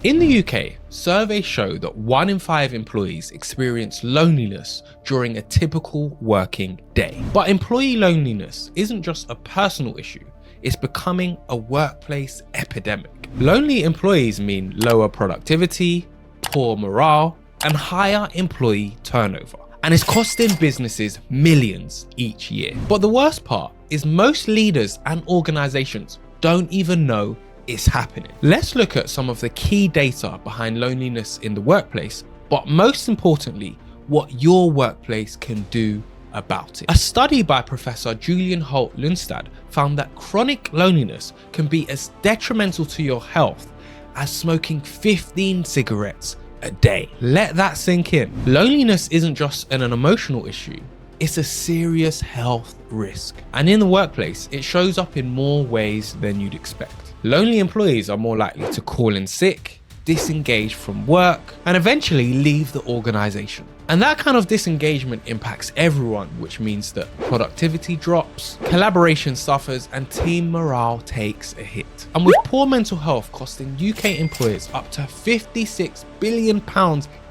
In the UK, surveys show that 1 in 5 employees experience loneliness during a typical working day. But employee loneliness isn't just a personal issue, it's becoming a workplace epidemic. Lonely employees mean lower productivity, poor morale, and higher employee turnover. And it's costing businesses millions each year. But the worst part is most leaders and organizations don't even know it's happening. Let's look at some of the key data behind loneliness in the workplace, but most importantly, what your workplace can do about it. A study by Professor Julian Holt-Lundstad found that chronic loneliness can be as detrimental to your health as smoking 15 cigarettes a day. Let that sink in. Loneliness isn't just an emotional issue, it's a serious health risk. And in the workplace, it shows up in more ways than you'd expect. Lonely employees are more likely to call in sick, disengage from work, and eventually leave the organization. And that kind of disengagement impacts everyone, which means that productivity drops, collaboration suffers, and team morale takes a hit. And with poor mental health costing UK employers up to £56 billion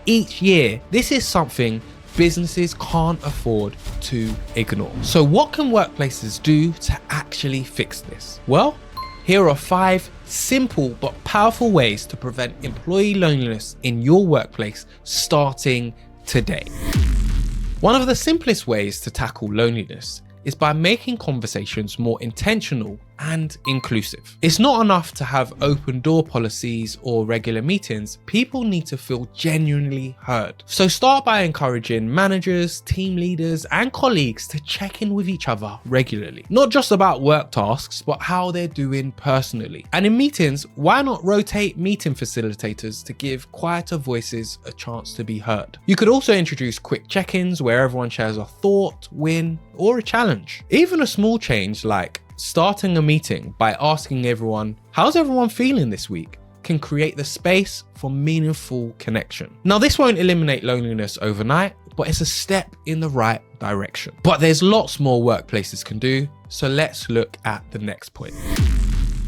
each year, this is something businesses can't afford to ignore. So what can workplaces do to actually fix this? Well, here are 5 simple but powerful ways to prevent employee loneliness in your workplace starting today. One of the simplest ways to tackle loneliness is by making conversations more intentional and inclusive. It's not enough to have open door policies or regular meetings. People need to feel genuinely heard. So start by encouraging managers, team leaders, and colleagues to check in with each other regularly. Not just about work tasks, but how they're doing personally. And in meetings, why not rotate meeting facilitators to give quieter voices a chance to be heard? You could also introduce quick check-ins where everyone shares a thought, win, or a challenge. Even a small change like starting a meeting by asking everyone, how's everyone feeling this week, can create the space for meaningful connection. Now, this won't eliminate loneliness overnight, but it's a step in the right direction. But there's lots more workplaces can do, so let's look at the next point.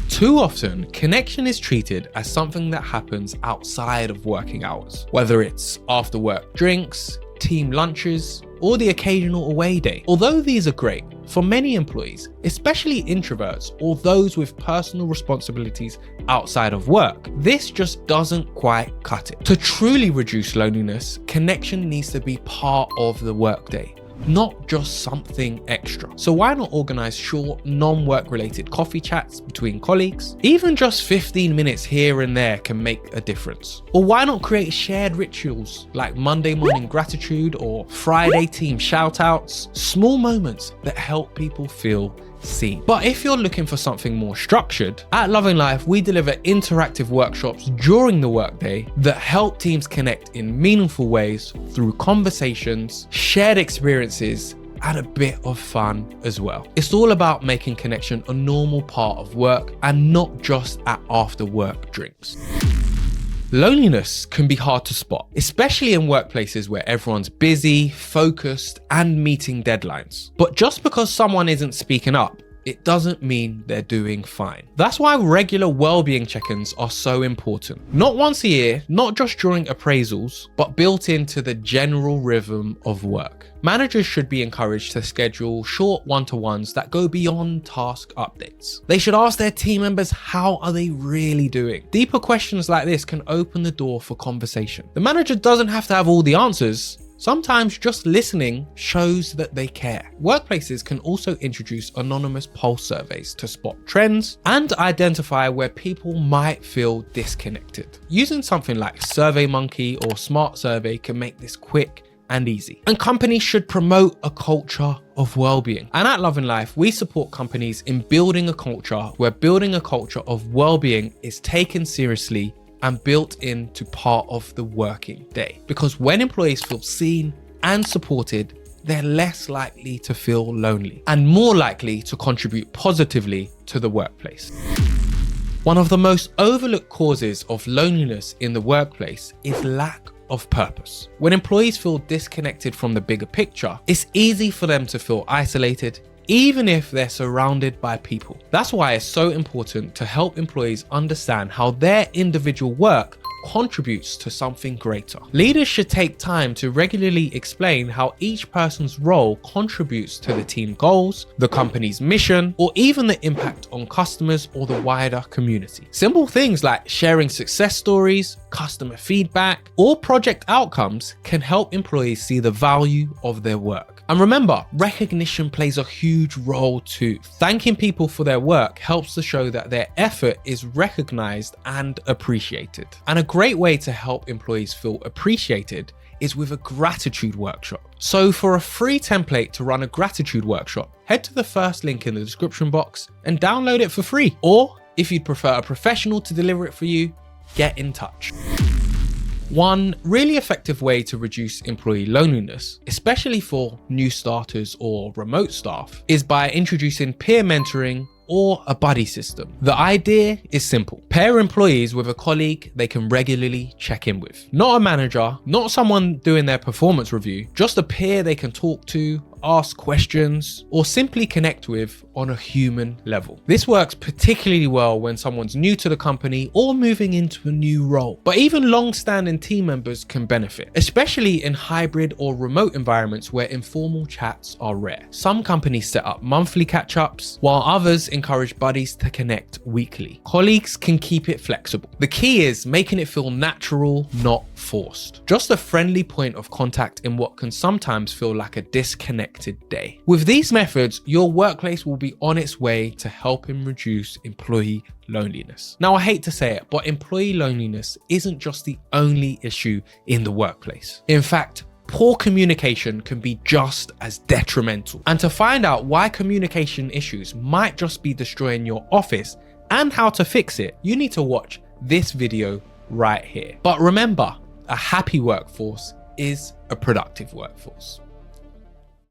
Too often, connection is treated as something that happens outside of working hours, whether it's after work drinks, team lunches, or the occasional away day. Although these are great, for many employees, especially introverts or those with personal responsibilities outside of work, this just doesn't quite cut it. To truly reduce loneliness, connection needs to be part of the workday, not just something extra. So why not organize short, non-work related coffee chats between colleagues? Even just 15 minutes here and there can make a difference. Or why not create shared rituals like Monday morning gratitude or Friday team shout outs? Small moments that help people feel seen. But if you're looking for something more structured, at Loving Life, we deliver interactive workshops during the workday that help teams connect in meaningful ways through conversations, shared experiences, and a bit of fun as well. It's all about making connection a normal part of work and not just at after work drinks. Loneliness can be hard to spot, especially in workplaces where everyone's busy, focused, and meeting deadlines. But just because someone isn't speaking up, it doesn't mean they're doing fine. That's why regular well-being check-ins are so important. Not once a year, not just during appraisals, but built into the general rhythm of work. Managers should be encouraged to schedule short one-to-ones that go beyond task updates. They should ask their team members, how are they really doing? Deeper questions like this can open the door for conversation. The manager doesn't have to have all the answers. Sometimes just listening shows that they care. Workplaces can also introduce anonymous pulse surveys to spot trends and identify where people might feel disconnected. Using something like SurveyMonkey or Smart Survey can make this quick and easy. And companies should promote a culture of well-being. And at Loving Life, we support companies in building a culture where building a culture of well-being is taken seriously and built into part of the working day. Because when employees feel seen and supported, they're less likely to feel lonely and more likely to contribute positively to the workplace. One of the most overlooked causes of loneliness in the workplace is lack of purpose. When employees feel disconnected from the bigger picture, it's easy for them to feel isolated even if they're surrounded by people. That's why it's so important to help employees understand how their individual work contributes to something greater. Leaders should take time to regularly explain how each person's role contributes to the team goals, the company's mission, or even the impact on customers or the wider community. Simple things like sharing success stories, customer feedback, or project outcomes can help employees see the value of their work. And remember, recognition plays a huge role too. Thanking people for their work helps to show that their effort is recognized and appreciated. And a great way to help employees feel appreciated is with a gratitude workshop. So for a free template to run a gratitude workshop, head to the first link in the description box and download it for free. Or if you'd prefer a professional to deliver it for you, get in touch. One really effective way to reduce employee loneliness, especially for new starters or remote staff, is by introducing peer mentoring or a buddy system. The idea is simple. Pair employees with a colleague they can regularly check in with. Not a manager, not someone doing their performance review, just a peer they can talk to, ask questions, or simply connect with on a human level. This works particularly well when someone's new to the company or moving into a new role. But even long-standing team members can benefit, especially in hybrid or remote environments where informal chats are rare. Some companies set up monthly catch-ups, while others encourage buddies to connect weekly. Colleagues can keep it flexible. The key is making it feel natural, not forced. Just a friendly point of contact in what can sometimes feel like a disconnected day. With these methods, your workplace will be on its way to helping reduce employee loneliness. Now, I hate to say it, but employee loneliness isn't just the only issue in the workplace. In fact, poor communication can be just as detrimental. And to find out why communication issues might just be destroying your office and how to fix it, you need to watch this video right here. But remember, a happy workforce is a productive workforce.